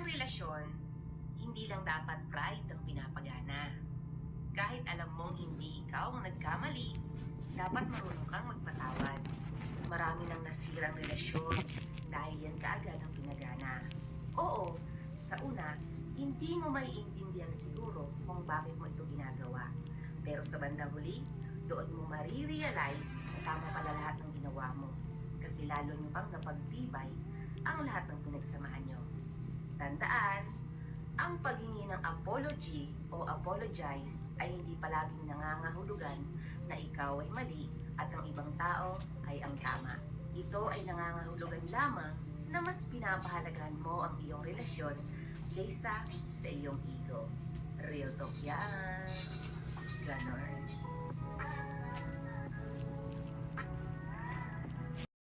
relasyon, hindi lang dapat pride ang pinapagana. Kahit alam mong hindi ikaw ang nagkamali, dapat marunong kang magpatawad. Marami nang nasirang relasyon dahil yan kaagad ang pinagana. Oo, sa una, hindi mo maiintindihan siguro kung bakit mo ito ginagawa. Pero sa bandang huli, doon mo marirealize na tama pala lahat ng ginawa mo. Kasi lalo nyo pang napagtibay ang lahat ng pinagsamahan nyo. Tandaan, ang paghingi ng apology o apologize ay hindi palaging nangangahulugan na ikaw ay mali at ang ibang tao ay ang tama. Ito ay nangangahulugan lamang na mas pinapahalagahan mo ang iyong relasyon kaysa sa iyong ego. Real talk yan. Ganon.